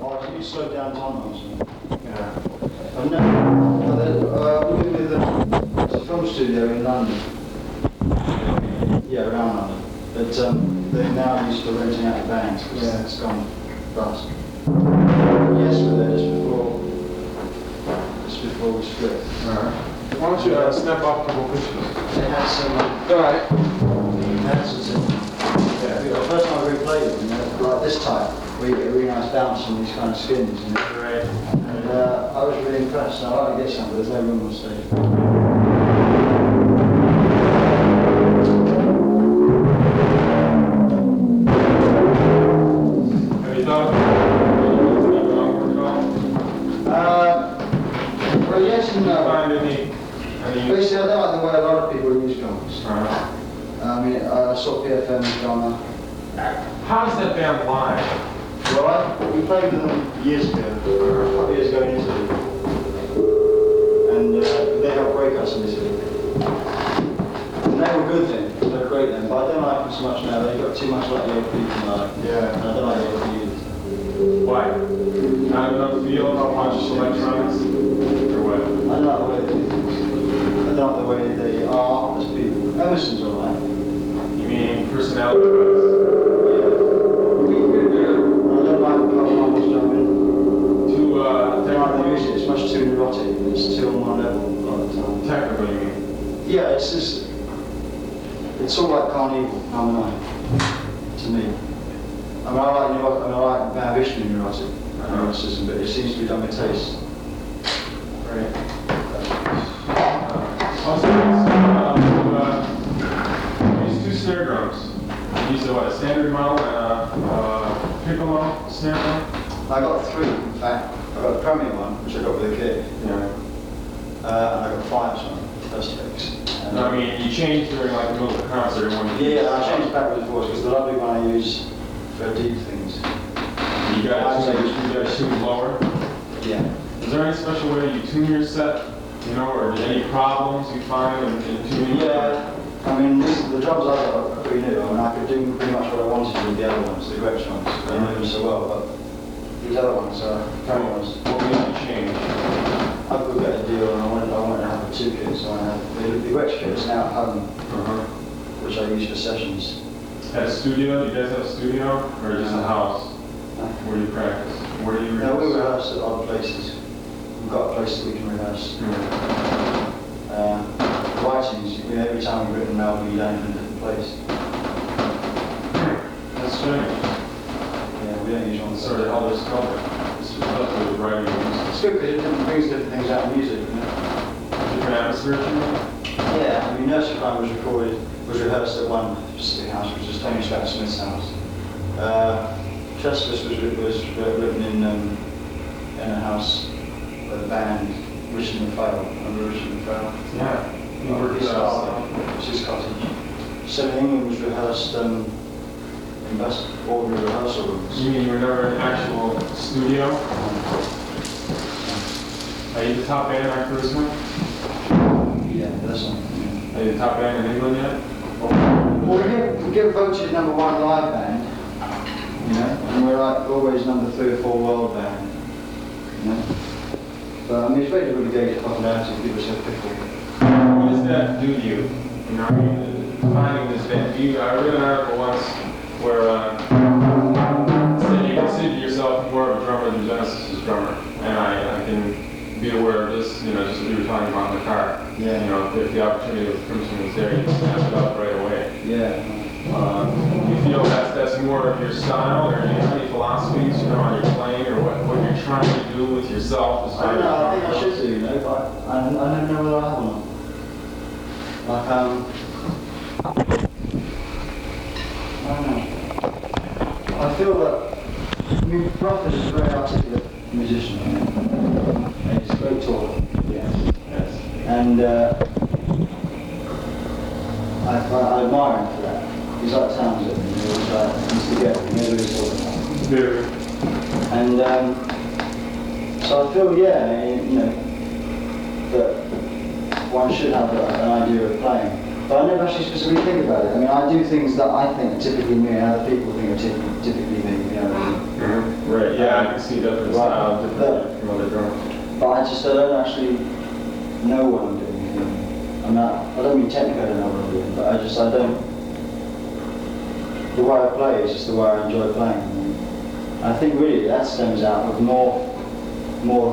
Oh, you slowed down time, Yeah. and then, we with the film studio in London. Yeah, around London. But they're now used to renting out the bands because it's gone bust. Yes, we're there just before we split. Alright. Why don't you snap off a couple pictures? They had some. Alright. Yeah. The first time we played them, like this type, we get a really nice bounce from these kind of skins. Right. And I was really impressed. I'd like to get some, but there's no room on stage. Have you thought of well, yes and no. find any Basically, I don't like the way a lot of people use drums. I mean, I saw PFM drummer. How does that band live? Well, we played with them years ago, a couple of years ago in Italy. And they helped break us in Italy. And they were good then, they were great then, but I don't like them so much now. They got too much like the old people now. Yeah. And I don't like the old people. Why? Not enough feel, not much electronics? Or what? I don't like the way they do things. I don't like the way they are as people. Emerson's alright. You mean personality wise? I don't like the harmonics drumming. Too I don't like the technical? music, it's much too neurotic. It's too on one level all the time. Technical, you mean? Yeah, it's just, it's all like Carnival, harmonic, to me. I mean, I like Vishnu neurotic neuroticism, but it seems to be done with taste. Right. Also, these two snare drums. These are what, a standard model and a piccolo snare drum? I got three, in fact. I got the Premier one, which I got with a kit, Yeah. and I got Fives one, first takes. No, I mean, you changed during like the middle of the concert when you... Yeah, I changed backwards and forwards because the lovely one I use for deep things. You guys tune lower? Yeah. Is there any special way you tune your set? You know, or any problems you find in tuning? Yeah, I mean, the drums I got are pretty new. I mean, I could do pretty much what I wanted to with the other ones, the Gretsch ones. I don't know them so well, but these other ones are current ones. What made you change? I could get a deal, and I wanted to have a two kit, so I have the Gretsch kit is now at home, which I use for sessions. At a studio? You guys have a studio? Or just a house? Where do you practice? Where do you rehearse? No, we rehearse at other places. We've got a place that we can rehearse. Writings, every time we've written an album, you learn in a different place. That's strange. Yeah, we don't use one. Sort of how this color. This is what we're writing music. It's good because it brings different things out in music, you know? Different atmosphere, you mean? Yeah, I mean, Nursery Crime was rehearsed at one specific house, which was Tony Smith's house. Trespass was written in a house where the band Richard and Fail, remember Richard and Fail? Yeah. You worked His it out. It's his cottage. Seven England was rehearsed in ordinary rehearsal rooms. You mean you were never in an actual studio? Are you the top band on Charisma? Yeah, that's one. Are you the top band in England yet? Well, we get voted #1 live band, you know, and we're like always #3 or 4 world band, you know. But I mean, it's very difficult to gauge popularity if people are so fickle. What does that do to you? You know, I mean, finding this band. I read an article once where said you consider yourself more of a drummer than Genesis's drummer, and I can be aware of this. You know, just what you were talking about in the car. Yeah. You know, if the opportunity of Crimson was there, you snap it up right away. Yeah. You feel that's more of your style, or do you have any philosophies, you know, on your playing, or what you're trying to do with yourself? As I don't know, I think I should do, you know, but I never know whether I have or not. Like, I don't know. I feel that, I mean, Bruford is a very articulate musician, and he's a great talker. Yes. And I admire him for that. He's like Townsend, you know, he's like Mr. Gadd, he knows what he's talking about. Very. And so I feel, yeah, you know, that one should have an idea of playing. But I never actually specifically think about it. I mean, I do things that I think are typically me and other people think are typically me, you know what I mean? Right, yeah, Yeah, I can see different styles, different from other drummers. But I don't actually know what I'm doing. You know? I don't mean technically I don't know what I'm doing, but I don't. The way I play is just the way I enjoy playing. And I think really that stems out of more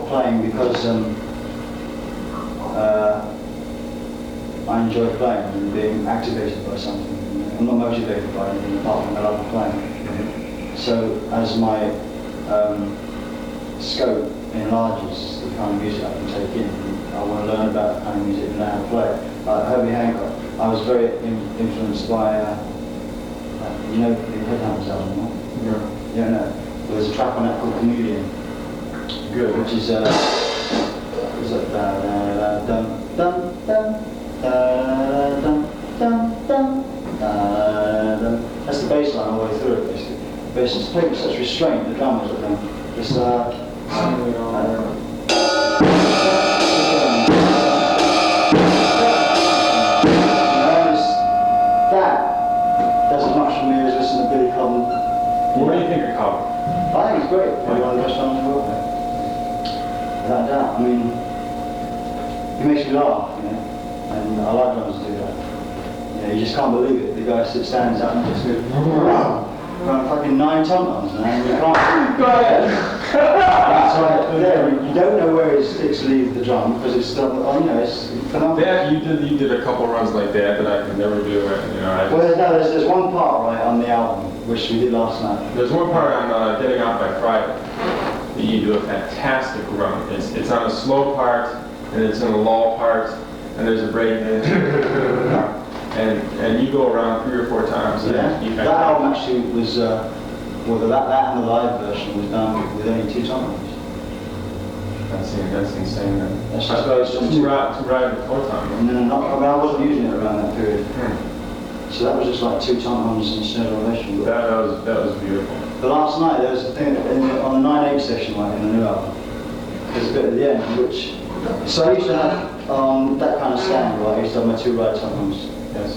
playing because I enjoy playing and being activated by something. You know? I'm not motivated by anything apart from I love playing. So as my scope enlarges the kind of music I can take in, I want to learn about the kind of music and learn how to play it. Like Herbie Hancock, I was very influenced by, you know, the Headhunters album, no? Yeah. Yeah, no. There's a track on that called Comedian. Good. Which is, was that dum dum dum dum dum dum. That's the bass line all the way through it, basically. But it's just played with such restraint, the drummers are going. It's that does as much for me as listening to Billy Cobham. What do you think of Cobham? I think it's great. Probably one of the best drummers in the world. Without doubt. I mean, he makes me laugh, you know, and I like drummers to do that. You know, you just can't believe it. The guy stands up and just goes, around fucking 9 tom-toms, man. You can't. Go ahead. It's like, there, you don't know where his sticks leave the drum because it's still, you know, it's phenomenal. Yeah, you did a couple runs like that I could never do. You know, Well, there's one part right on the album which we did last night. There's one part on Getting Out by Friday that you do a fantastic run. It's on a slow part and it's in a lull part and there's a break in. And you go around 3 or 4 times. Yeah. That album actually was, that and the live version was done with only 2 tom-toms. That's insane. Man. That's I just thought it was based on 2 ride and 4 times. No, I wasn't using it around that period. So that was just like 2 tom-toms instead of ovation. That was beautiful. But last night there was a thing on the 9/8 session, like in the new album. There's a bit at the end which. So I used to have that kind of stand, right? I used to have my 2 right tom-toms. Yes.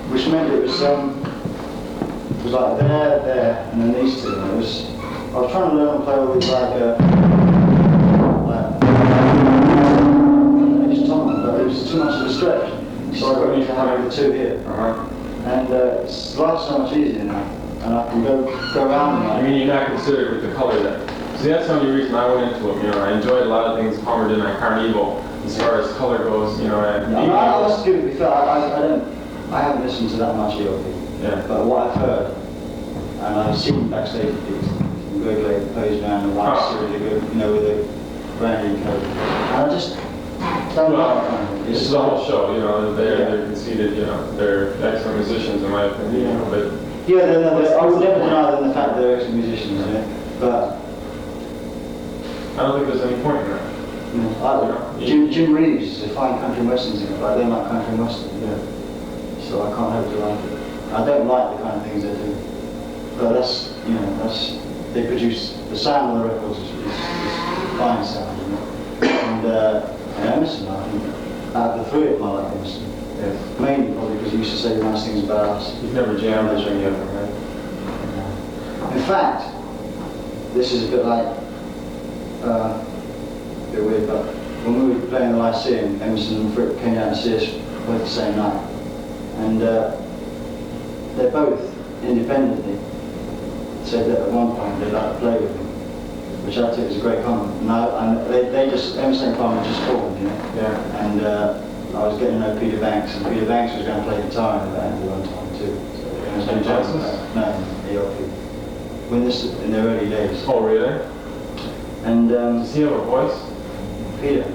Which meant it was like there, and then these 2. And I was trying to learn to play all these like each tom-tom, but it was too much of a stretch. So I got used to having the 2 here. And it's life's so much easier now, and I can go around them. I mean, you're not considered with the color then. See, that's the only reason I went into them. You know, I enjoyed a lot of things Palmer did on Carnival as far as color goes. You know, I must give it to be fair. I haven't listened to that much ELP. Yeah. But what I've heard, and I've seen backstage gigs, good like plays around the white suit, really good, you know, with the branding code. And I just don't like it. It's the whole show, you know. They're conceited, you know. They're excellent musicians, in my opinion. You know, but yeah, I would never deny them the fact that they're excellent musicians, you know. But I don't think there's any point in that. Jim Reeves is a fine country and western singer, but I don't like country and western. Yeah. So I can't help to like it. I don't like the kind of things they do. But they produce, the sound on the records is fine sound, you know. And Emerson, I think, out of the 3 of them I like Emerson. Yes. Mainly probably because he used to say nice things about us. You've never jammed this or anything, right? In fact, this is a bit like, a bit weird, but when we were playing the Lyceum, Emerson and Fripp came down to see us both the same night. And they both, independently, said that at one point they'd like to play with me, which I took as a great compliment. And they just, Emerson and Palmer just called, you know? Yeah. And I was getting to know Peter Banks, and Peter Banks was going to play guitar in the band at one time too. So Genesis? No, ELP. When in their early days. Oh, really? And Does he have a voice? Peter?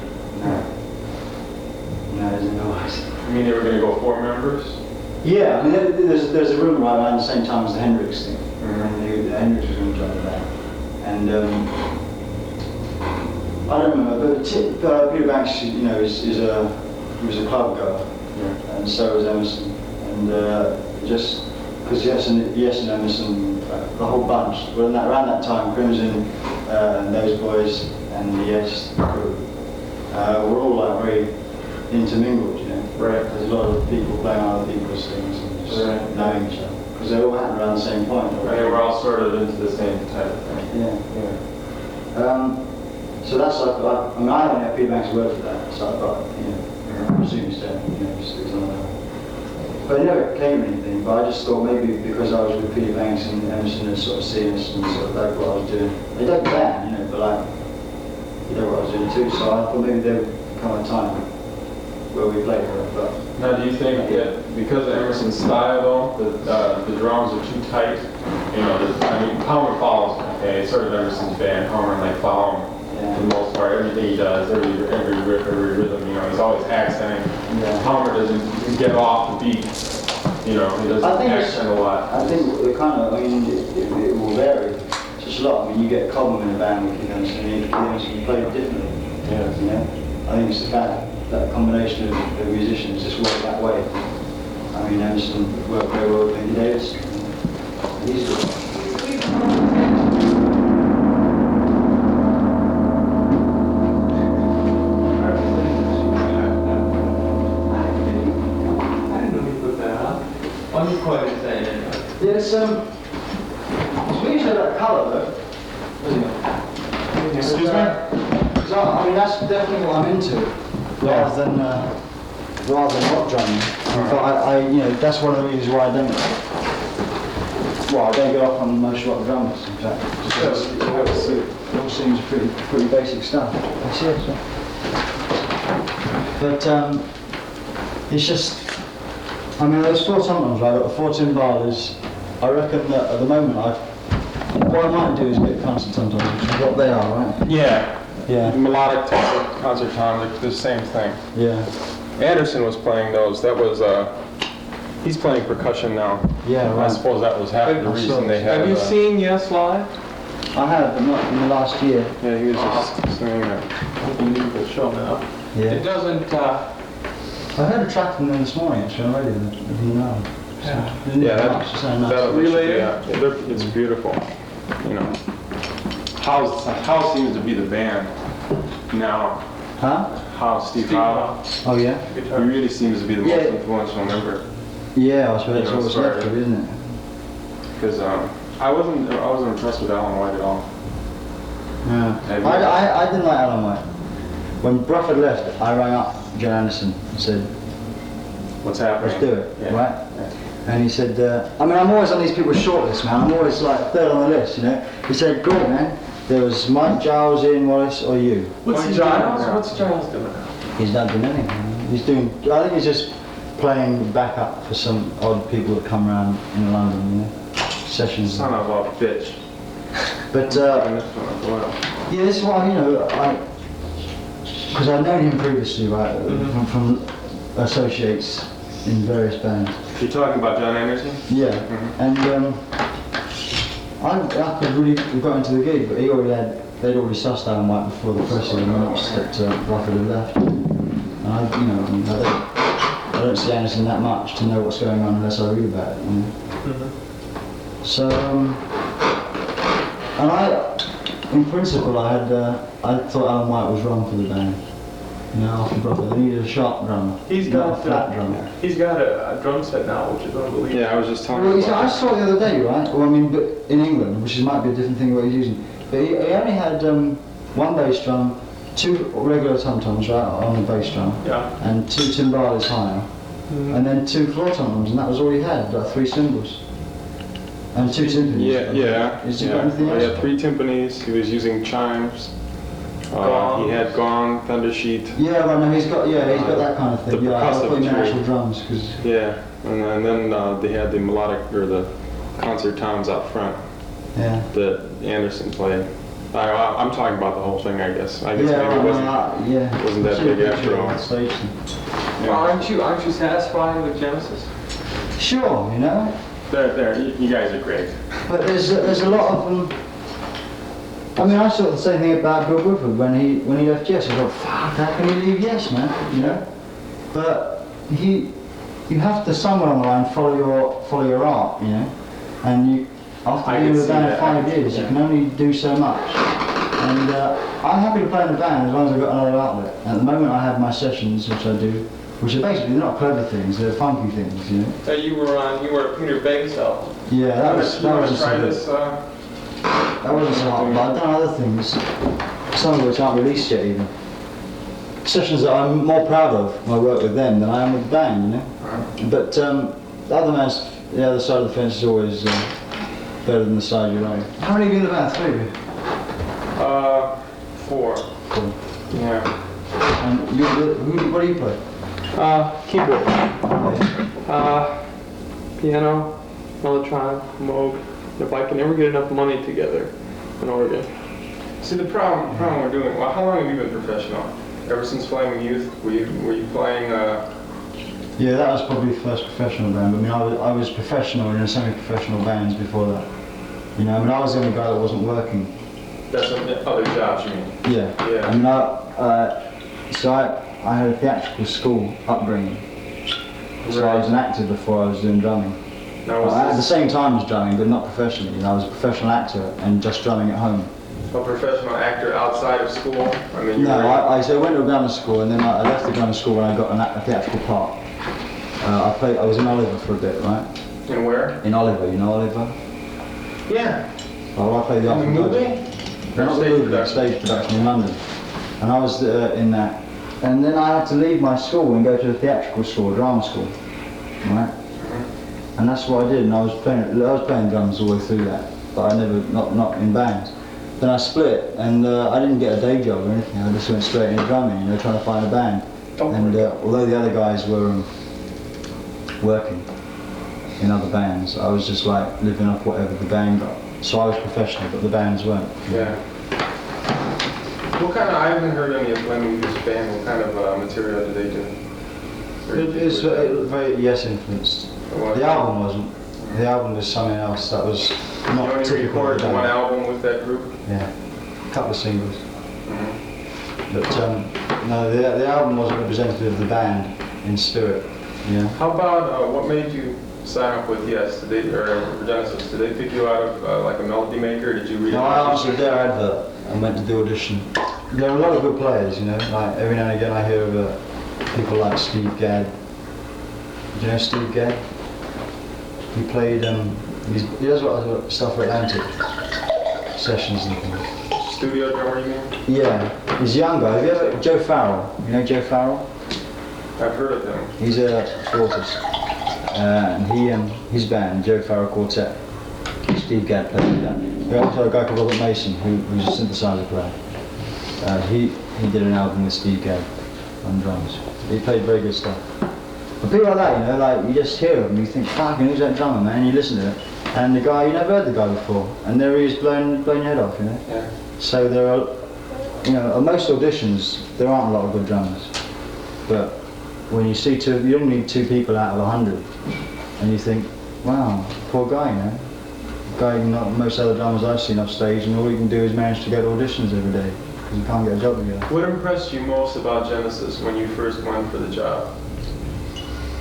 No, there's no voice. You mean they were going to go 4 members? Yeah, I mean, there's a rumour right around the same time as the Hendrix thing. Mm-hmm. And Hendrix was going to join the band. And I don't remember, but Peter Banks, you know, he was a club goer, Yeah. and so was Emerson. And just because yes and Emerson, the whole bunch. Well, around that time, Crimson and those boys and the Yes crew were all like very intermingled, you know. Right. There's a lot of people playing on other people's things and just knowing each other. because they all happened around the same point. And they were all sort of into the same type of thing. Yeah. So that's like, I mean, I only have Peter Banks' word for that, so I've got, I presume he's dead, it's on there. But it never came to anything, but I just thought maybe because I was with Peter Banks and Emerson and sort of seeing us and sort of like what I was doing. They don't band, but like, what I was doing too, so I thought maybe there would come a time where we played her, but... Now, do you think that because of Emerson's style, though, that the drums are too tight? I mean, Palmer follows him, okay? It's sort of Emerson's band. Palmer and they follow him for the most part. Everything he does, every riff, every rhythm, he's always accenting. Yeah. Palmer doesn't get off the beat. He doesn't accent a lot. I think it kind of, it will vary just a lot. I mean, you get Cobham in a band with Emerson, and Emerson play differently. Yeah. I think it's the fact that combination of musicians just work that way. I mean, Emerson worked very well with Andy Davis. He's good. I didn't know you put that up. On your quite insane anyway. Yeah, it's really that colour though, isn't it? Excuse me? I mean, that's definitely what I'm into. Rather than rock drumming. But that's one of the reasons why I don't go off on most rock drummers, in fact. It all seems pretty basic stuff. That's it. So. But it's just, those 4 tom-toms, right, the 4 timbales, I reckon that at the moment what I might do is a bit of concert tom-toms, which is what they are, right? Yeah. Yeah. Melodic concert toms, the same thing. Yeah. Anderson was playing those. That was, he's playing percussion now. Yeah, right. I suppose that was half the reason they had... Have you seen Yes live? I have, but not in the last year. Yeah, he was just singing that. You need to show now. Yeah. It doesn't, I heard a track from them this morning, actually, on radio, that didn't know. That Really? Yeah, it's beautiful. Howe seems to be the band now. Huh? Howe, Steve Howe. Oh yeah? He really seems to be the most influential member. Yeah, I suppose that's what's left of it, isn't it? Because I wasn't impressed with Alan White at all. Yeah. I didn't like Alan White. When Bruford left, I rang up John Anderson and said, "What's happening? Let's do it, yeah. right?" Yeah. And he said, I'm always on these people's shortlists, man. I'm always like third on the list, He said, "Great, man. There was Mike Giles, Ian Wallace, or you." What's Giles doing now? He's not doing anything. He's doing. I think he's just playing backup for some odd people that come around in London, Sessions. Son of a bitch. But yeah, this is why because I've known him previously, right, from associates in various bands. You're talking about John Anderson? Yeah, and I could really have got into the gig, but they'd already sussed Alan White before the press announced that Bruford had left. And I don't see Anderson that much to know what's going on unless I read about it. So, and in principle, I thought Alan White was wrong for the band. After Bruford, they needed a sharp drummer, not a flat drummer. He's got a drum set now, which is unbelievable. Yeah, I was just talking about I saw it the other day, right? Well, but in England, which might be a different thing what he's using. But he only had 1 bass drum, 2 regular tom-toms, right, on the bass drum, and 2 timbales higher, and then 2 floor tom-toms, and that was all he had, like 3 cymbals. And 2 timpanis. Yeah. Is he got anything else? He had 3 timpanis, he was using chimes. He had gong, thunder sheet. Yeah, right, no, he's got that kind of thing. The I thought he meant tree. actual drums, cause Yeah, and then they had the melodic, or the concert toms out front that Anderson played. I'm talking about the whole thing, I guess. I guess maybe it wasn't that big after all. Well, aren't you satisfied with Genesis? Sure, You guys are great. But there's a lot of them. I thought the same thing about Bill Bruford when he left Yes. I thought, fuck, how can he leave Yes, man? But you have to somewhere on the line follow your art, And after being with the band 5 years, you can only do so much. And I'm happy to play in the band as long as I've got another outlet. At the moment, I have my sessions, which I do which are basically not clever things, they're funky things, you know. So you were Peter Begg's album. Yeah, that was You wanna so try good. this? That wasn't so hard, but I've done other things, some of which aren't released yet even. Sessions that I'm more proud of, I work with them, than I am with the band, you know. But the other side of the fence is always better than the side you're on. How many of you in the band? 3 of you? 4. Cool. Yeah. And what do you play? Keyboard. Yeah. Piano, electronic, Moog. If I can ever get enough money together in Oregon. See, the problem we're doing. Well, how long have you been professional? Ever since Flaming Youth? Were you playing? Yeah, that was probably the first professional band. But I mean, I was professional in semi-professional bands before that. You know, I mean, I was the only guy that wasn't working. That's other jobs, you mean? Yeah. Yeah. I mean, so I had a theatrical school upbringing. So I was an actor before I was doing drumming. Now, was At the this same time as drumming, but not professionally. You know, I was a professional actor and just drumming at home. a professional actor outside of school? I mean, you No, were, so I went to grammar school and then I left the grammar school when I got a theatrical part. I was in Oliver for a bit, right? And where? In Oliver, you know Oliver? Yeah. Well, I played the In the Oliver. movie? No, not the Stage movie, production? stage production in London. And I was in that. And then I had to leave my school and go to a theatrical school, a drama school, right? And that's what I did. And I was playing drums all the way through that, but I never, not in bands. Then I split, and I didn't get a day job or anything. I just went straight into drumming, you know, trying to find a band. And although the other guys were working in other bands, I was just like living off whatever the band got. So I was professional, but the bands weren't. Yeah. What kind of? I haven't heard any of Flaming Youth's band. What kind of material do they do? It's very Yes influenced. The album wasn't. The album was something else that was You not only typical of recorded the one band. album with that group? Yeah, a couple of singles. Mm-hmm. But no, the album wasn't representative of the band in spirit. Yeah. How about what made you sign up with Yes? Did they, or Genesis? Did they pick you out of like a melody maker? Did you read? No, I answered their advert and went to the audition. There are a lot of good players, you know. Like every now and again, I hear of people like Steve Gadd. Do you know Steve Gadd? He played. He does a lot of stuff for Atlantic sessions and things. Studio drummer, you mean? Yeah, he's younger. Have you ever Joe Farrell? You know Joe Farrell? I've heard of them. He's a flautist. And his band, Joe Farrell Quartet. Steve Gadd played with that. We also had a guy called Robert Mason, who's a synthesizer player. He did an album with Steve Gadd on drums. He played very good stuff. But people like that, you know, like you just hear them, you think, fucking who's that drummer, man? And you listen to it, and the guy, you never heard the guy before, and there he is blowing your head off, you know. Yeah. So there are, you know, at most auditions there aren't a lot of good drummers, but when you see you only need 2 people out of 100, and you think, wow, poor guy, you know. Guy, not most other drummers I've seen off stage, and all he can do is manage to go to auditions every day because he can't get a job together. What impressed you most about Genesis when you first went for the job?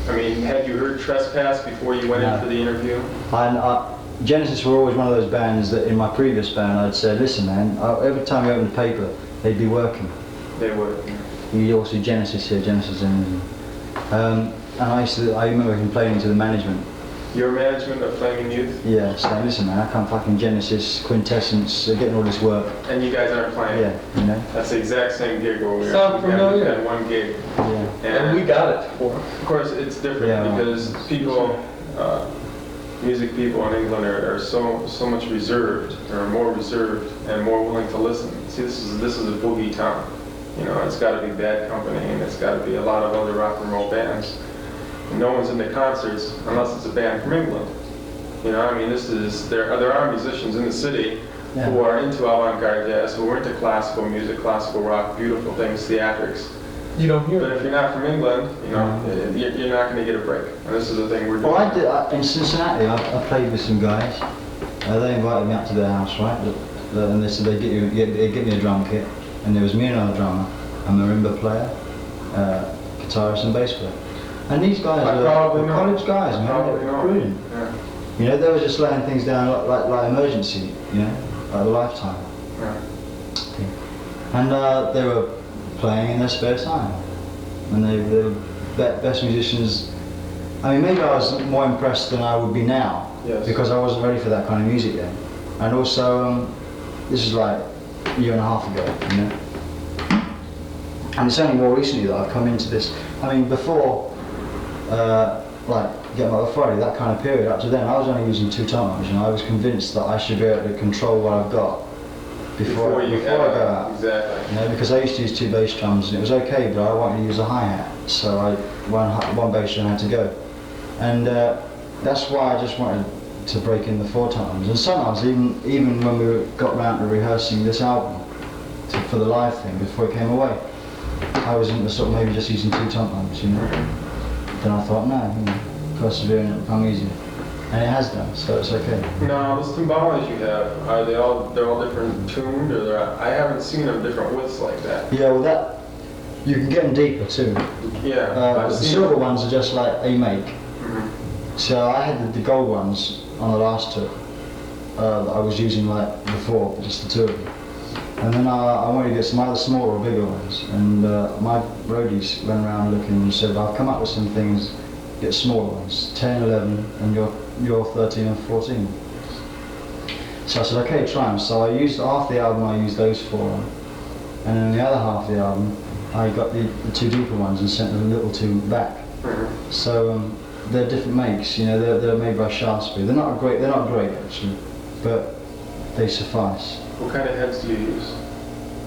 I mean, had you heard Trespass before you went in for the interview? Genesis were always one of those bands that in my previous band I'd say, listen man, every time you open the paper, they'd be working. They would. You also see Genesis here, Genesis in. And I remember complaining to the management. Your management of Flaming Youth? Yeah, saying, listen man, I can't fucking Genesis, Quintessence, they're getting all this work. And you guys aren't playing? Yeah, you know. That's the exact same gig where we Sound familiar? We had one gig. Yeah. And we got it for. Of course, it's different Yeah. because people, music people in England are so much reserved, or more reserved and more willing to listen. See, this is a boogie town. You know, it's got to be Bad Company, and it's got to be a lot of other rock and roll bands. And no one's into concerts unless it's a band from England. You know, I mean, there are musicians in the city who are into avant-garde jazz, who are into classical music, classical rock, beautiful things, theatrics. You don't hear But it. if you're not from England, you know, you're not going to get a break. And this is the thing we're doing. Well, in Cincinnati, I played with some guys. They invited me up to their house, right? And they said they'd give me a drum kit. And there was me and another drummer, a marimba player, guitarist and bass player. And these guys were college guys, man. They were brilliant. Yeah. You know, they were just laying things down like Emergency, you know, like a Lifetime. Yeah. And they were playing in their spare time. And they were best musicians. I mean, maybe I was more impressed than I would be now, Yes. because I wasn't ready for that kind of music then. And also, this is like a year and a half ago, you know. And it's only more recently that I've come into this. I mean, before, like Get My Friday, that kind of period, up to then, I was only using two tom-toms, and I was convinced that I should be able to control what I've got before I go out. Exactly. You know, because I used to use two bass drums, and it was okay, but I wanted to use a hi-hat, so one bass drum had to go. And that's why I just wanted to break in the four toms. And sometimes, even when we got round to rehearsing this album for the live thing before it came away, I was into sort of maybe just using two tom-toms, you know. Then I thought, no, you know, persevering it'll come easier, and it has done, so it's okay. Now, those timbales you have, they're all different tuned, or I haven't seen them different widths like that. Yeah, well, that you can get them deeper too. Yeah, The silver ones are just like a make. So I had the gold ones on the last tour that I was using like before, just the two of them. And then I wanted to get some either smaller or bigger ones. And my roadies went around looking and said, well, I've come up with some things, get smaller ones, 10, 11, and you're 13 and 14. So I said, okay, try them. So I used half the album, I used those four. And then the other half of the album, I got the two deeper ones and sent the little two back. So they're different makes, you know, they're made by Shaftesbury. They're not great actually, but they suffice. What kind of heads do you use?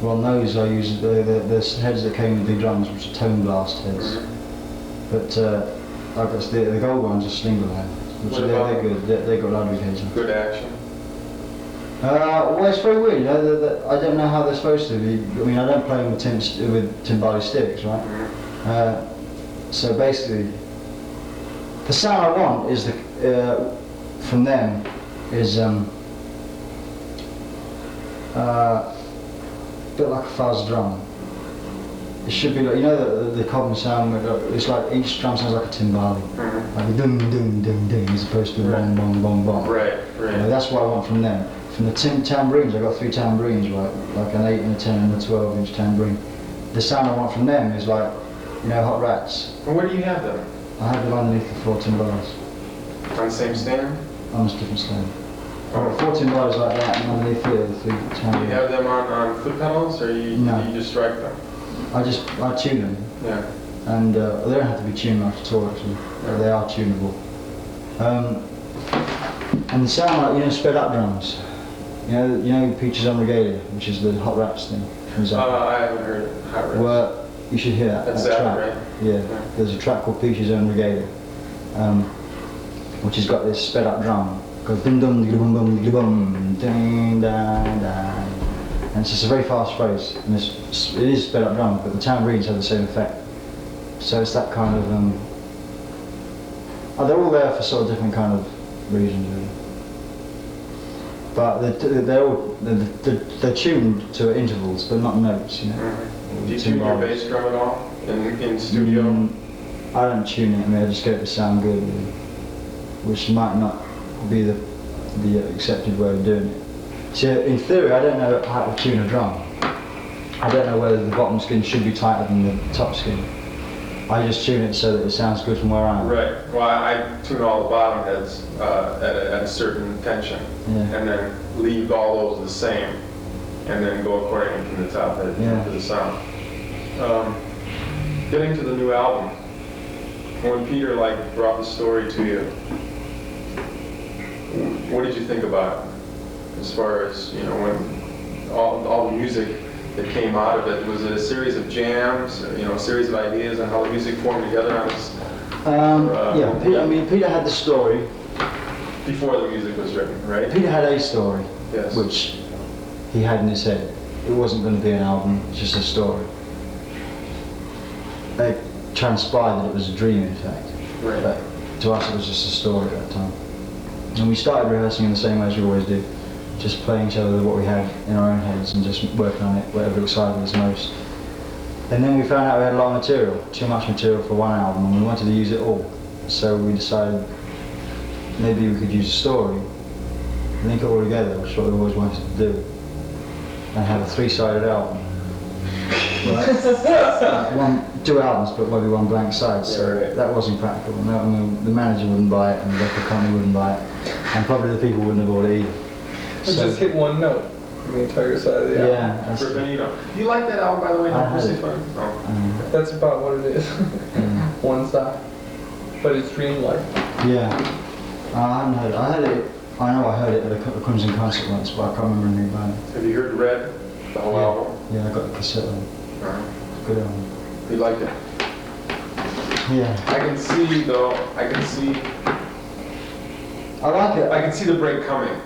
Well, on those I use the heads that came with the drums, which are tone blast heads. But I got the gold ones are slingle head, which they're good. They've got Ludwig heads. Good action. Well, it's very weird. You know, I don't know how they're supposed to be. I mean, I don't play them with timbali sticks, right? So basically, the sound I want is from them is a bit like a fuzz drum. It should be like, you know, the Cobham sound. It's like each drum sounds like a timbali, like a dum dum dum dum, as opposed to bong bong bong bong. Right. You know, that's what I want from them. From the tambourines, I've got three tambourines, right? Like an 8 and a 10 and a 12-inch tambourine. The sound I want from them is like, you know, Hot Rats. And where do you have them? I have them underneath the 4 timbales. On the same stand? On a different stand. I've got 4 timbales like that, and underneath here the 3 Do you tambourines. have them on foot pedals, or No. you just strike them? I tune them, Yeah. and they don't have to be tuned much at all actually. They are tunable. And the sound like, you know, sped up drums. You know Peaches on Regalia, which is the Hot Rats thing. I haven't heard Hot Rats. Well, you should hear that. That's that that, track. right? Yeah. There's a track called Peaches on Regalia, which has got this sped up drum. It goes dum dum dum dum dum dum ding da da. And it's just a very fast phrase. And it is sped up drum, but the tambourines have the same effect. So it's that kind of they're all there for sort of different kind of reasons, really. But they're tuned to intervals, but not notes, you know. Do you tune your bass drum at all in studio? I don't tune it. I mean, I just get it to sound good, really, which might not be the accepted way of doing it. So in theory, I don't know how to tune a drum. I don't know whether the bottom skin should be tighter than the top skin. I just tune it so that it sounds good from where I am. Right. Well, I tune all the bottom heads at a certain tension, and then leave all those the same, and then go accordingly from the top head to the sound. Getting to the new album, when Peter brought the story to you, what did you think about it? As far as, you know, when all the music that came out of it, was it a series of jams, you know, a series of ideas on how the music formed together on this? Peter had the story. Before the music was written, right? Peter had a story, yes, which he had in his head. It wasn't going to be an album, it's just a story. It transpired that it was a dream, in fact. Right. But to us, it was just a story at that time. And we started rehearsing in the same way as we always do. Just playing each other what we had in our own heads and just working on it, whatever excited us most. And then we found out we had a lot of material, too much material for one album, and we wanted to use it all. So we decided maybe we could use a story, link it all together, which is what we always wanted to do, and have a 3-sided album. Two albums, but maybe one blank side. So Yeah, right. that wasn't practical. And the manager wouldn't buy it, and the record company wouldn't buy it, and probably the people wouldn't have bought it either. So just hit one note on the entire side of the album. Yeah, that's, Fripp&Eno. Do you like that album, by the way? I No heard Pussy it. Fun? Oh. That's about what it is. One side. But it's dreamlike. yeah. I haven't heard it. I heard it. I know I heard it at a Crimson concert once, but I can't remember anything about it. Have you heard Red, the whole album? Yeah, I got the cassette on. Uh-huh. Good album. You liked it? Yeah. I can see, though, I like it. I can see the break coming.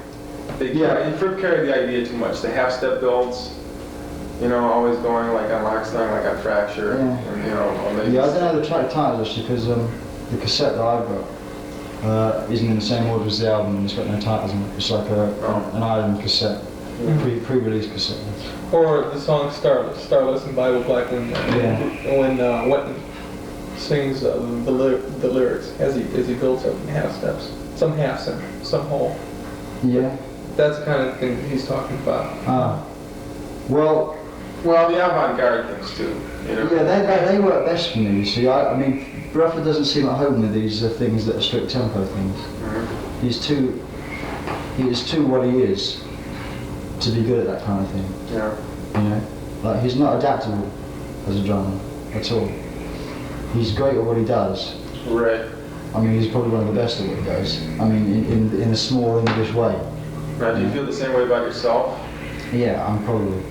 Fripp carried the idea too much. The half-step builds, you know, always going like on Lockstone, like on Fracture, Yeah. and, you know, or maybe... Yeah, I don't know the track titles actually because the cassette that I've got isn't in the same order as the album and it's got no titles in it. It's like an island cassette, pre-release cassette. Or the song Starless in Bible Black when Wetton sings the lyrics as he builds up in half steps. Some half step, some whole. Yeah. That's the kind of thing he's talking about. Well, the avant-garde things too, you know? yeah, they work best for me. You see, I mean, Bruford doesn't seem at home with these things that are strict tempo things. Mm-hmm. He is too what he is to be good at that kind of thing. Yeah. You know, like he's not adaptable as a drummer at all. He's great at what he does. Right. I mean, he's probably one of the best at what he does. I mean, in a small English way. Now, do you feel the same way about yourself? Yeah, I'm probably.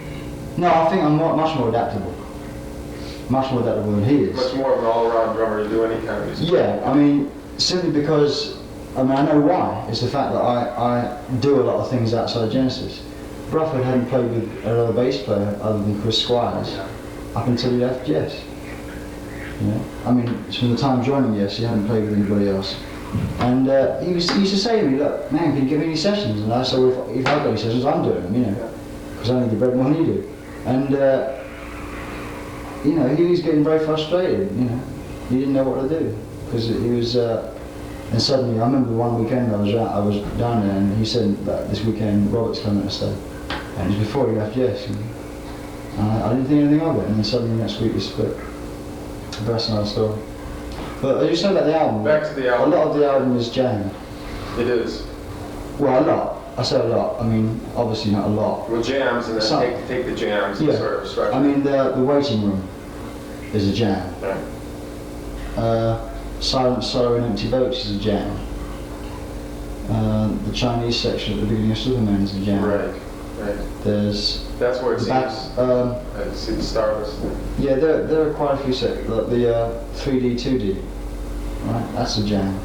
No, I think I'm much more adaptable. Much more adaptable than he is. Much more of an all-around drummer to do any kind of music. Yeah, I mean, simply because, I mean, I know why. It's the fact that I do a lot of things outside of Genesis. Bruford hadn't played with another bass player other than Chris Squires up until he left Yes. You know? I mean, from the time joining Yes, he hadn't played with anybody else. And he used to say to me, look, man, can you give me any sessions? And I said, well, if I've got any sessions, I'm doing them, you know, because I need the bread more than you do. And, you know, he was getting very frustrated, you know. He didn't know what to do, because he was, and suddenly, I remember one weekend I was down there, and he said that this weekend Robert's coming to stay. And it was before he left Yes, you know. And I didn't think anything of it, and then suddenly next week we split. That's another story. But as you said about the album, Back to the album. a lot of the album is jammed. It is. Well, a lot. I say a lot. I mean, obviously not a lot. Well, jams, and then take the jams and sort of structure. I mean, the waiting room is a jam. Right. Silent Sorrow and Empty Boats is a jam. The Chinese section at the beginning of Superman is a jam. Right. There's That's where it seems. I see the Starless thing. Yeah, there are quite a few sections. Like the 3D, 2D. Right, that's a jam.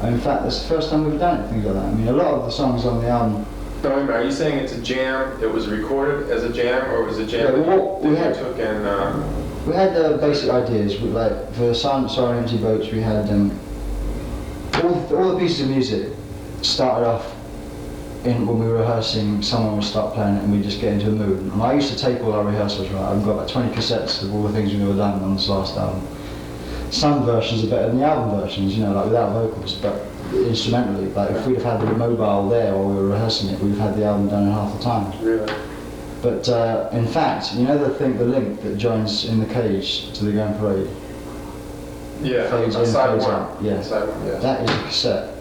And in fact, that's the first time we've done it, things like that. I mean, a lot of the songs on the album. No, wait a minute, are you saying it's a jam? It was recorded as a jam, or was it a jam that you took and? We had the basic ideas. Like for Silent Sorrow and Empty Boats, we had all the pieces of music started off when we were rehearsing. Someone would start playing it, and we'd just get into a mood. And I used to tape all our rehearsals. Right, I've got about 20 cassettes of all the things we've ever done on this last album. Some versions are better than the album versions, you know, like without vocals, but instrumentally. Like if we'd have had the mobile there while we were rehearsing it, we'd have had the album done in half the time. Really? But in fact, you know the link that joins in the cage to the Grand Parade? Yeah, Fades in, side fades one. out. Yeah. Side one, yeah. That is a cassette.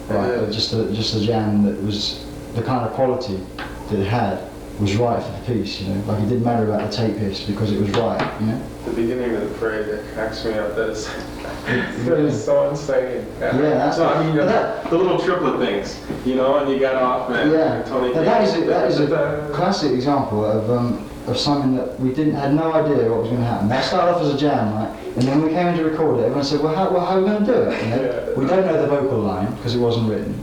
Right, It is. just a jam that was the kind of quality that it had was right for the piece, you know. Like it didn't matter about the tape hiss because it was right, you know. The beginning of the parade that cracks me up. That is so insane. Yeah, that's so I mean, the little triplet things, you know, and you got off, man. Yeah, Tony that is a classic example of something that we had no idea what was going to happen. That started off as a jam, right? And then we came in to record it. Everyone said, well, how are we going to do it? You know? Yeah. We don't know the vocal line because it wasn't written.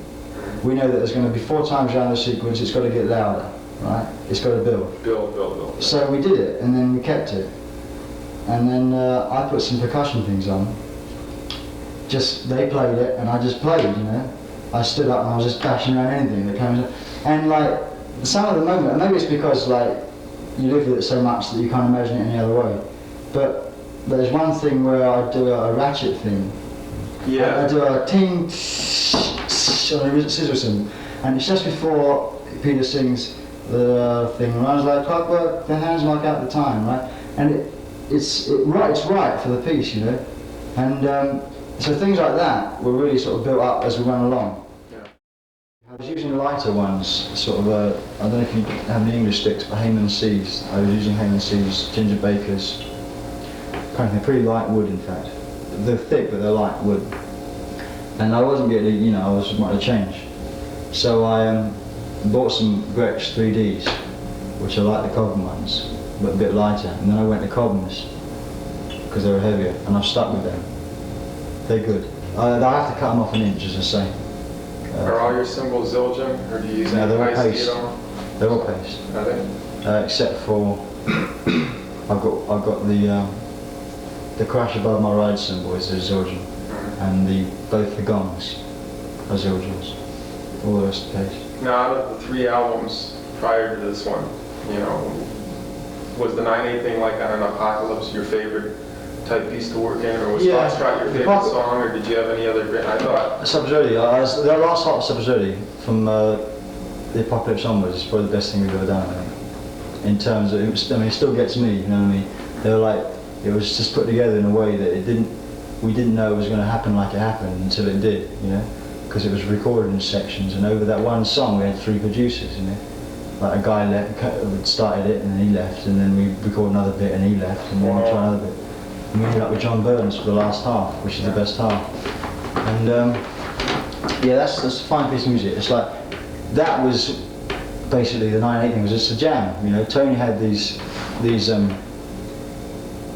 We know that there's going to be 4 times around the sequence. It's got to get louder, right? It's got to build. Build. So we did it, and then we kept it. And then I put some percussion things on. They played it, and I just played, you know. I stood up and I was just bashing around anything that came. And like, some of the moment, and maybe it's because like, you live with it so much that you can't imagine it any other way. But there's one thing where I do a ratchet thing. Yeah. I do a ting on a scissor cymbal, and it's just before Peter sings the thing, and I was like, clockwork, the hands mark out the time, right? And it's right for the piece, you know. And so things like that were really sort of built up as we went along. Yeah. I was using lighter ones, sort of, I don't know if you have any English sticks, but Hayman Seas. I was using Hayman Seas, Ginger Bakers, kind of thing, pretty light wood in fact. They're thick, but they're light wood. And I wasn't getting, you know, I was wanting to change. So I bought some Gretsch 3Ds, which are like the Cobham ones, but a bit lighter. And then I went to Cobhams, because they were heavier, and I've stuck with them. They're good. I have to cut them off an inch, as I say. Are all your cymbals Zildjian, or do you use any they're all high paste. speed on? They're all paste. Are they? Except for, I've got the crash above my ride cymbal is a Zildjian, and both the gongs are Zildjians. All the rest are paste. Now, out of the 3 albums prior to this one, you know, was the 9/8 thing like on an Apocalypse your favorite type piece to work in, or was Yeah, Foxtrot your favorite song, or did you have any other great? I thought Subsidy. The last half of Subsidy from the Apocalypse onwards is probably the best thing we've ever done, I think. In terms of, it still gets me, you know what I mean? They were like, it was just put together in a way that we didn't know it was going to happen like it happened until it did, you know? Because it was recorded in sections, and over that one song we had 3 producers, you know? Like a guy started it and then he left, and then we recorded another bit and he left, and then we tried another bit. And we ended up with John Burns for the last half, which is the best half. And yeah, that's a fine piece of music. It's like, that was basically the 9/8 thing, was just a jam, you know. Tony had these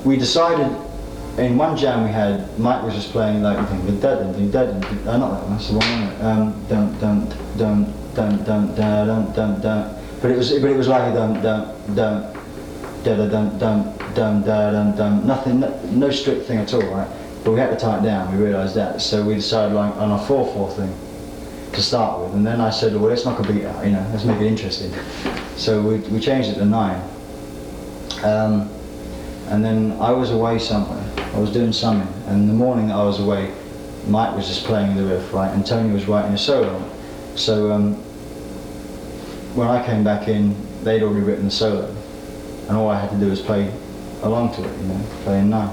we decided, in one jam we had, Mike was just playing like, not that one, that's the wrong one, dum, but it was like a dum, nothing, no strict thing at all, right? But we had to tie it down, we realised that, so we decided like on a 4/4 thing to start with, and then I said, well, let's knock a beat out, you know, let's make it interesting. So we changed it to 9. And then I was away somewhere, I was doing something, and the morning that I was away, Mike was just playing the riff, right, and Tony was writing a solo. So when I came back in, they'd already written the solo, and all I had to do was play along to it, you know, play in 9.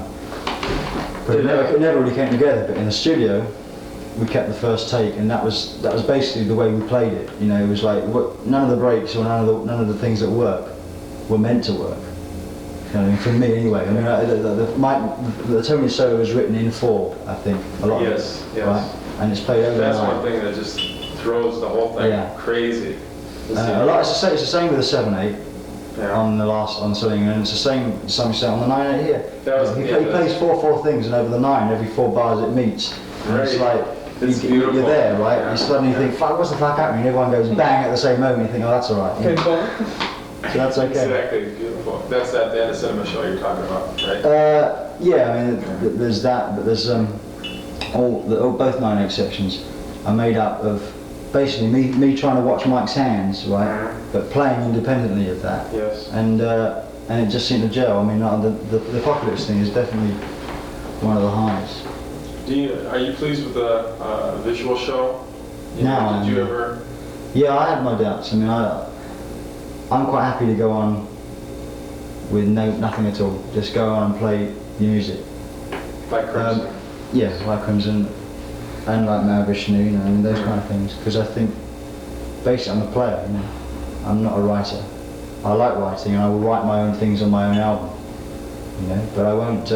But it never really came together, but in the studio, we kept the first take, and that was basically the way we played it, you know. It was like, none of the breaks or none of the things that work were meant to work. You know, for me anyway. I mean, the Tony solo was written in 4, I think, a lot of it, right? And it's played over. That's one thing that just throws the whole thing crazy. It's the same with the 7/8 on the something, and it's the same to some extent on the 9/8 here. He plays 4/4 things, and over the 9, every 4 bars it meets. And it's like, you're there, right? Yeah. You suddenly think, fuck, what's the fuck happening? And everyone goes bang at the same moment, you think, oh, that's alright. So that's okay. Exactly, beautiful. That's that Band of Cinema show you're talking about, right? Yeah, I mean, there's that, but there's both 9/8 sections are made up of basically me trying to watch Mike's hands, right, but playing independently of that. Yes. And it just seemed to gel. I mean, the Apocalypse thing is definitely one of the highs. Are you pleased with the visual show? No. Did you ever? Yeah, I had my doubts. I mean, I'm quite happy to go on with nothing at all. Just go on and play the music. Like Crimson? Yeah, like Crimson, and like Vishnu, you know, I mean, those kind of things. Because I think, basically, I'm a player, you know. I'm not a writer. I like writing, and I will write my own things on my own album, you know. But I won't.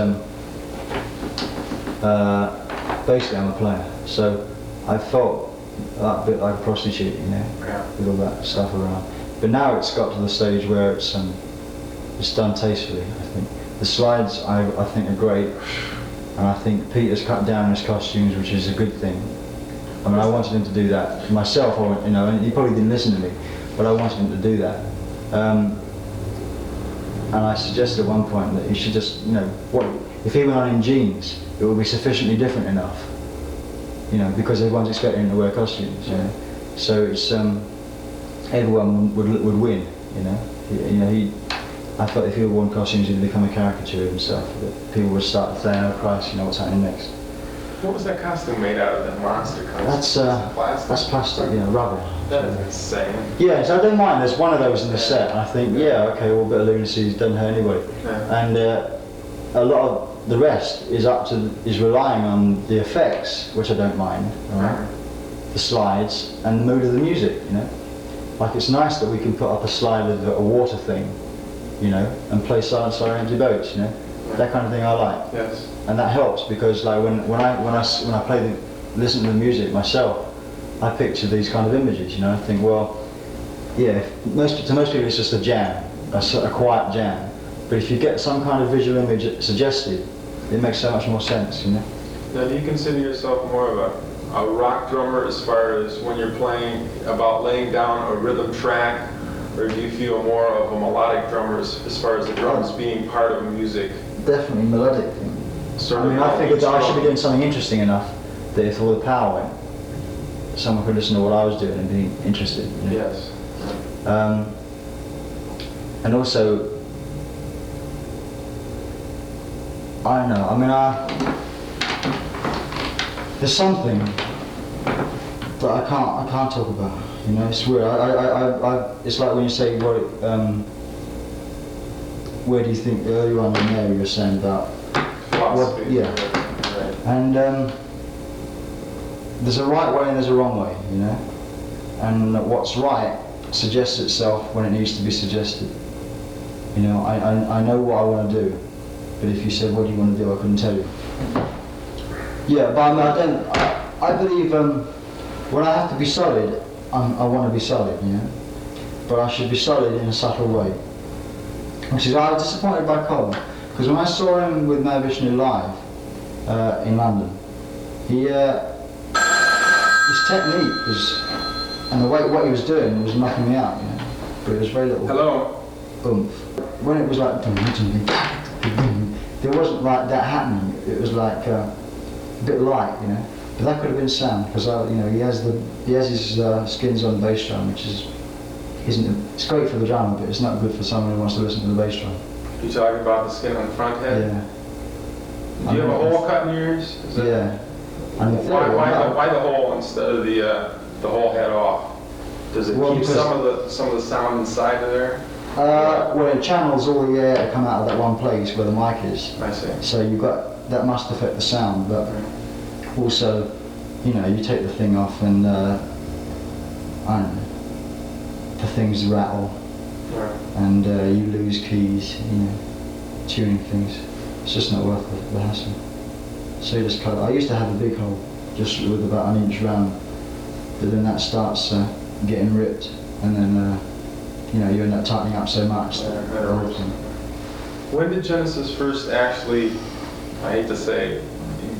Basically, I'm a player. So I felt a bit like a prostitute, you know, with all that stuff around. But now it's got to the stage where it's done tastefully, I think. The slides, I think, are great, and I think Peter's cut down his costumes, which is a good thing. I mean, I wanted him to do that myself, you know, and he probably didn't listen to me, but I wanted him to do that. And I suggested at one point that he should just, you know, if he went on in jeans, it would be sufficiently different enough, you know, because everyone's expecting him to wear costumes, you know. So it's everyone would win, you know. I thought if he had worn costumes, he'd become a caricature of himself. That people would start saying, "Oh Christ, you know what's happening next." What was that costume made out of? That monster costume? That's plastic, yeah, rubber. That's insane. Yeah, so I don't mind. There's one of those in the set, and I think, yeah, okay, well, a bit of lunacy doesn't hurt anyway. Yeah. And a lot of the rest is relying on the effects, which I don't mind, all right? The slides and the mood of the music, you know. Like it's nice that we can put up a slide with a water thing, you know, and play Silent Star Empty Boats, you know. Yeah. That kind of thing I like. Yes. And that helps because like when I listen to the music myself, I picture these kind of images, you know. I think, well, yeah, to most people it's just a jam, a quiet jam. But if you get some kind of visual image suggested, it makes so much more sense, you know. Now, do you consider yourself more of a rock drummer as far as when you're playing about laying down a rhythm track, or do you feel more of a melodic drummer as far as the drums being part of music? Definitely melodic thing. Sort I mean, of I figured that I should be strong. doing something interesting enough that if all the power went, someone could listen to what I was doing and be interested. You know? Yes. And also, I don't know. I mean, there's something that I can't talk about. You know, it's weird. It's like when you say where do you think earlier on in there you were saying about Philosophy. yeah. Right. And there's a right way and there's a wrong way, you know. And what's right suggests itself when it needs to be suggested. You know, I know what I want to do, but if you said what do you want to do, I couldn't tell you. Yeah, but I believe when I have to be solid, I want to be solid, you know. But I should be solid in a subtle way. Which is, I was disappointed by Cobham, because when I saw him with Melbourne live in London, his technique was, and the way what he was doing was knocking me out, you know. But it was very little Hello. oomph. When it was like, there wasn't like that happening. It was like a bit light, you know. But that could have been sound, because you know he has his skins on the bass drum, which it's great for the drummer, but it's not good for someone who wants to listen to the bass drum. You talking about the skin on the front head? Yeah. Do you have a hole cut in yours? Is that- Yeah. And the theory, Why the hole instead of the whole head off? Does it Well, keep because- some of the sound inside of there? well, it channels all the air to come out of that one place where the mic is. I see. So that must affect the sound, but also, you know, you take the thing off and I don't know, the things rattle Right. and you lose keys, you know, tuning things. It's just not worth the hassle. So you just cut it. I used to have a big hole, just with about an inch round, but then that starts getting ripped, and then you know, you end up tightening up so much that Yeah, that hurts. When did Genesis first actually, I hate to say,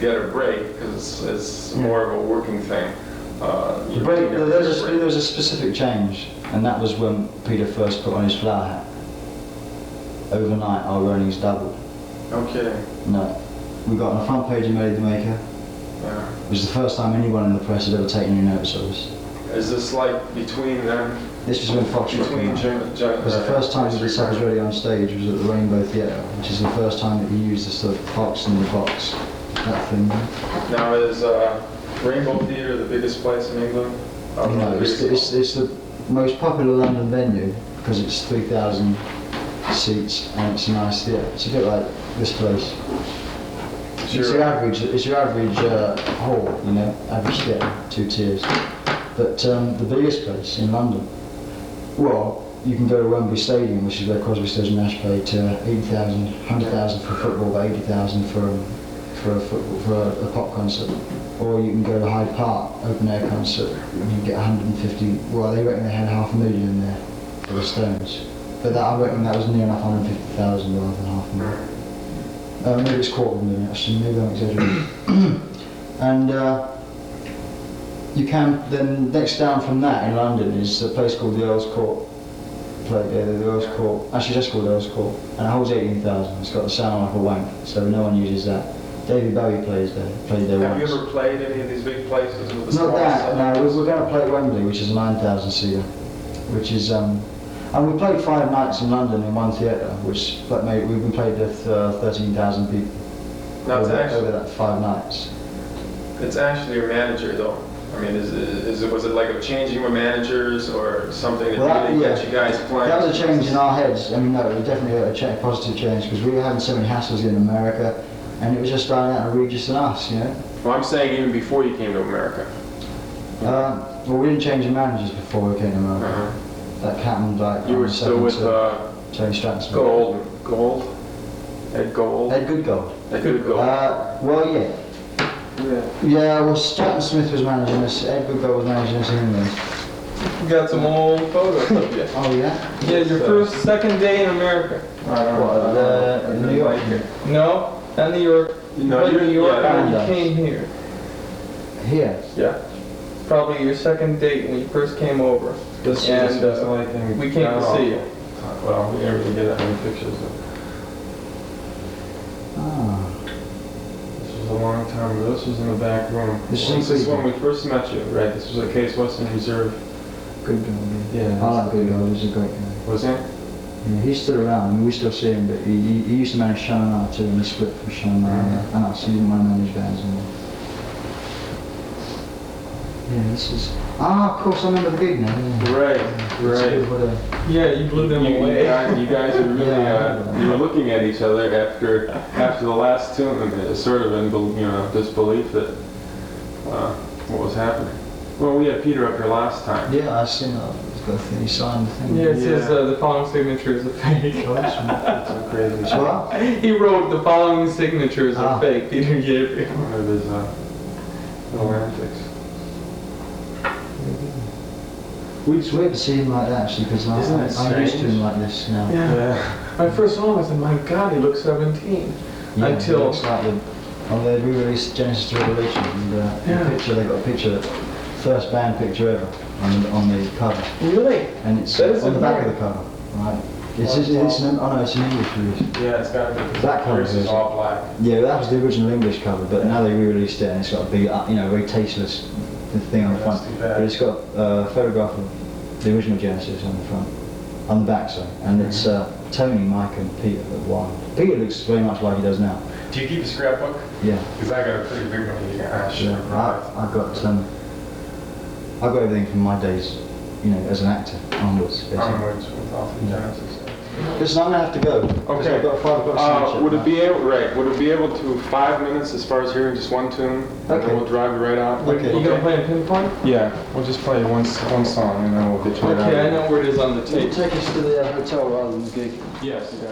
get a break, because it's more of a working thing? The break, there was a specific change, and that was when Peter first put on his flower hat. Overnight, our earnings doubled. Okay. No, we got on the front page of Made the Maker. Yeah. It was the first time anyone in the press had ever taken any notice of us. Is this like between them? This was when Fox Between because the first time he did Suckers Ready on stage was at the Rainbow Theatre, which is the first time that he used the sort of Fox in the box, that thing. Now is Rainbow Theatre the biggest place in England? No, it's the most popular London venue because it's 3,000 seats and it's a nice theatre. It's a bit like this place. It's your average hall, you know, average theatre, 2 tiers. But the biggest place in London, well, you can go to Wembley Stadium, which is where Crosby, Stills and Nash played, to 80,000, 100,000 for football, but 80,000 for a pop concert. Or you can go to Hyde Park, open air concert, and you get 150. Well, they reckon they had 500,000 in there for the Stones, but I reckon that was near enough 150,000 rather than 500,000. Maybe it's 250,000 actually. Maybe I'm exaggerating. And you can then next down from that in London is a place called the Earl's Court. The Earl's Court, actually just called Earl's Court, and it holds 18,000. It's got the sound like a wank, so no one uses that. David Bowie played there Have once. you ever played any of these big places with the Not small that, setup? no, we're going to play at Wembley, which is a 9,000 seater, which is, and we played 5 nights in London in one theatre, which we played with 13,000 people Now it's over actually, that 5 nights. it's actually your manager though. I mean, was it like a changing of managers or something that Well, really yeah. got you guys playing? That was a change in our heads. I mean, no, it was definitely a positive change because we were having so many hassles in America, and it was just starting out of Regis and us, you know. Well, I'm saying even before you came to America. Well, we didn't change the managers before we came to America. That happened like. You were still with Tony Stratton. Gold? Ed Gold? Ed Goodgold. Ed Goodgold. Well, yeah. Yeah, well, Stratton Smith was managing us, Ed Goodgold was managing us in England. You got some old photos of you. Oh, yeah? Yeah, your second day in America. In New York? No, not New York. No, New York when you Paradise. came here. Here? Yeah. Probably your second date when you first came over. This And was the only thing we came to see you. Well, we never really get that many pictures of. Ah. This was a long time ago. This was in the back room. This is when we first met you, right? This was at Case Western Reserve. Goodgold, Yeah. I like Goodgold, he's a great guy. Was it? Yeah, he's still around, I mean, we still see him, but he used to manage Sean and I too, and he split from Sean and I, and us, he didn't want to manage bands anymore. Yeah, this is... Ah, of course, I remember the gig now. Yeah. Right. Yeah, you blew them away. You guys were really, you were looking at each other after the last tune, sort of in disbelief that what was happening. Well, we had Peter up here last time. Yeah, I seen that. He signed the thing. Yeah, it says the following signatures are fake. Oh, that's That's so crazy. what? He wrote the following signatures are fake, Peter Gabriel. One of his little antics. It's weird to see him like that, actually, because Isn't it I'm used to strange? him like this now. Yeah. When I first saw him, I said, my God, he looks 17. Yeah, Until... it looks like they re-released Genesis to Revelation, and they got a picture, first band picture ever on the cover. Really? And it's That is on the back amazing. of the cover, right? It's an English release. Yeah, it's got to be. That cover Yours is is- all black. Yeah, that was the original English cover, but now they re-released it and it's got a big, very tasteless thing on the front. That's too bad. But it's got a photograph of the original Genesis on the front, on the back, sorry. And it's Tony, Mike, and Peter at one. Peter looks very much like he does now. Do you keep a scrapbook? Yeah. Because I got a pretty big one. I got everything from my days, as an actor onwards. Basically. Onwards with all the Genesis. Listen, I'm gonna have to go. 'cause Okay. I've got 5 o'clock sound Would it check. be able? Right. Would it be able to 5 minutes as far as hearing just one tune? And Okay. then we'll drive you right out. Okay. You gonna play a pinpoint? Yeah. We'll just play one song and then we'll get you right out. Okay, I know where it is on the Will you tape. take us to the hotel rather than the gig? Yes. Yeah.